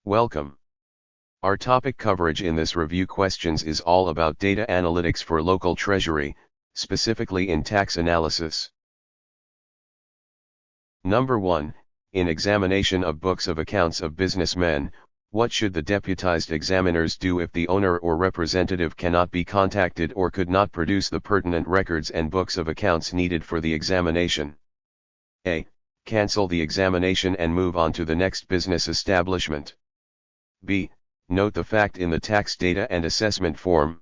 Welcome. Our topic coverage in this review questions is all about data analytics for local treasury, specifically in tax analysis. Number 1, in examination of books of accounts of businessmen, what should the deputized examiners do if the owner or representative cannot be contacted or could not produce the pertinent records and books of accounts needed for the examination? A. Cancel the examination and move on to the next business establishment. B. Note the fact in the tax data and assessment form.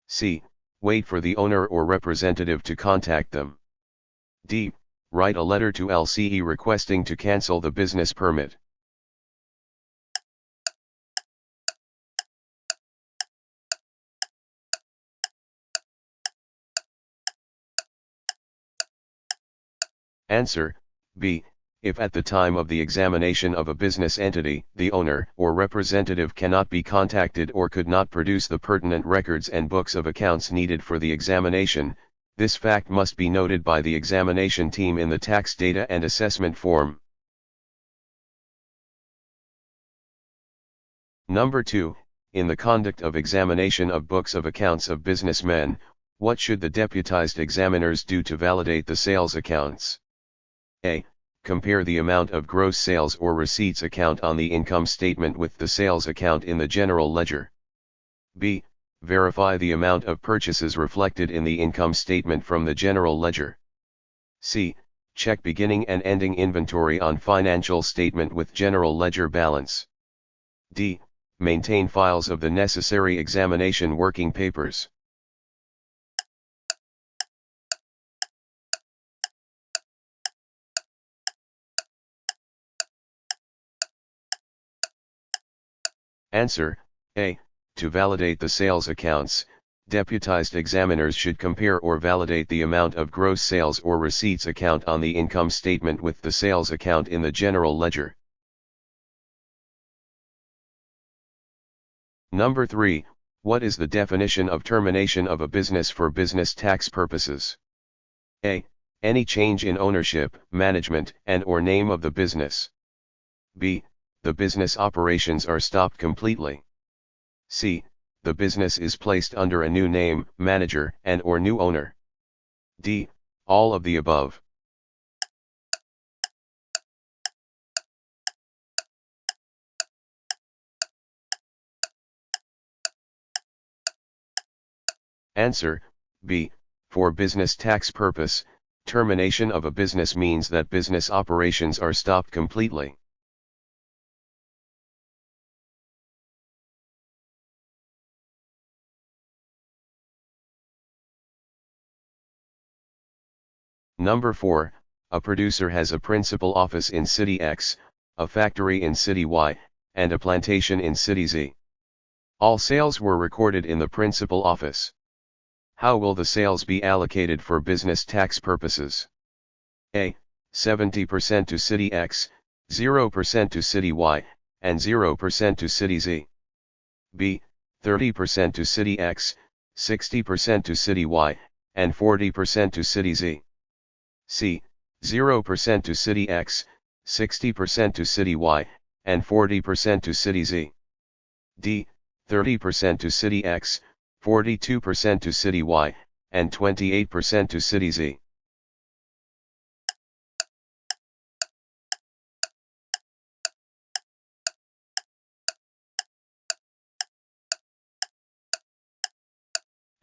C. Wait for the owner or representative to contact them. D. Write a letter to LCE requesting to cancel the business permit. Answer: B. If at the time of the examination of a business entity, the owner or representative cannot be contacted or could not produce the pertinent records and books of accounts needed for the examination, this fact must be noted by the examination team in the tax data and assessment form. Number 2, in the conduct of examination of books of accounts of businessmen, what should the deputized examiners do to validate the sales accounts? A. Compare the amount of gross sales or receipts account on the income statement with the sales account in the general ledger. B. Verify the amount of purchases reflected in the income statement from the general ledger. C. Check beginning and ending inventory on financial statement with general ledger balance. D. Maintain files of the necessary examination working papers. Answer: A. To validate the sales accounts, deputized examiners should compare or validate the amount of gross sales or receipts account on the income statement with the sales account in the general ledger. Number 3, what is the definition of termination of a business for business tax purposes? A. Any change in ownership, management, and/or name of the business. B. The business operations are stopped completely. C. The business is placed under a new name, manager, and/or new owner. D. All of the above. Answer: B. For business tax purpose, termination of a business means that business operations are stopped completely. Number 4, a producer has a principal office in City X, a factory in City Y, and a plantation in City Z. All sales were recorded in the principal office. How will the sales be allocated for business tax purposes? A. 70% to City X, 0% to City Y, and 0% to City Z. B. 30% to City X, 60% to City Y, and 40% to City Z. C. 0% to City X, 60% to City Y, and 40% to City Z. D. 30% to City X, 42% to City Y, and 28% to City Z.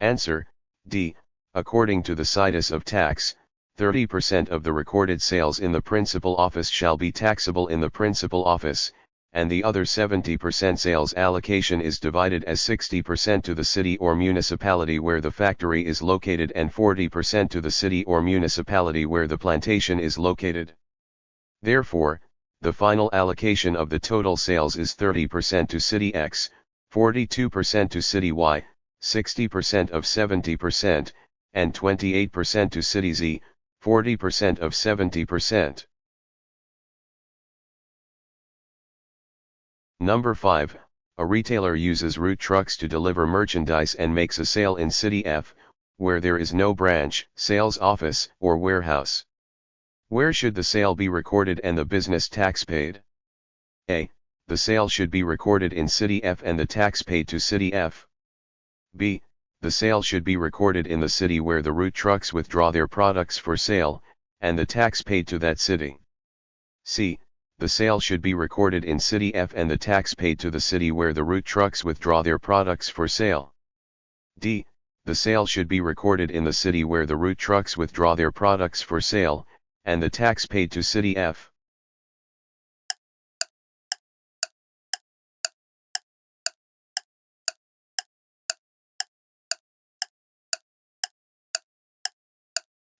Answer: D. According to the situs of tax, 30% of the recorded sales in the principal office shall be taxable in the principal office, and the other 70% sales allocation is divided as 60% to the city or municipality where the factory is located and 40% to the city or municipality where the plantation is located. Therefore, the final allocation of the total sales is 30% to City X, 42% to City Y, 60% of 70%, and 28% to City Z, 40% of 70%. Number 5, a retailer uses route trucks to deliver merchandise and makes a sale in City F, where there is no branch, sales office, or warehouse. Where should the sale be recorded and the business tax paid? A. the sale should be recorded in City F and the tax paid to City F. B. The sale should be recorded in the city where the route trucks withdraw their products for sale, and the tax paid to that city. C. The sale should be recorded in City F and the tax paid to the city where the route trucks withdraw their products for sale. D. The sale should be recorded in the city where the route trucks withdraw their products for sale, and the tax paid to City F.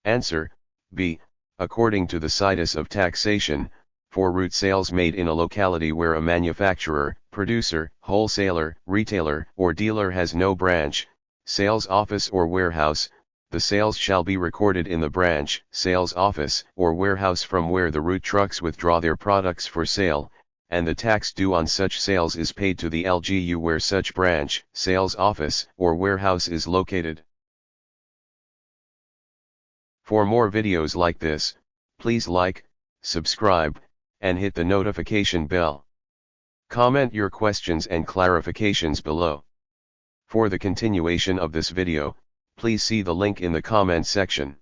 Answer, B. According to the situs of taxation, for route sales made in a locality where a manufacturer, producer, wholesaler, retailer, or dealer has no branch, sales office or warehouse, the sales shall be recorded in the branch, sales office, or warehouse from where the route trucks withdraw their products for sale, and the tax due on such sales is paid to the LGU where such branch, sales office, or warehouse is located. For more videos like this, please like, subscribe, and hit the notification bell. Comment your questions and clarifications below. For the continuation of this video, please see the link in the comment section.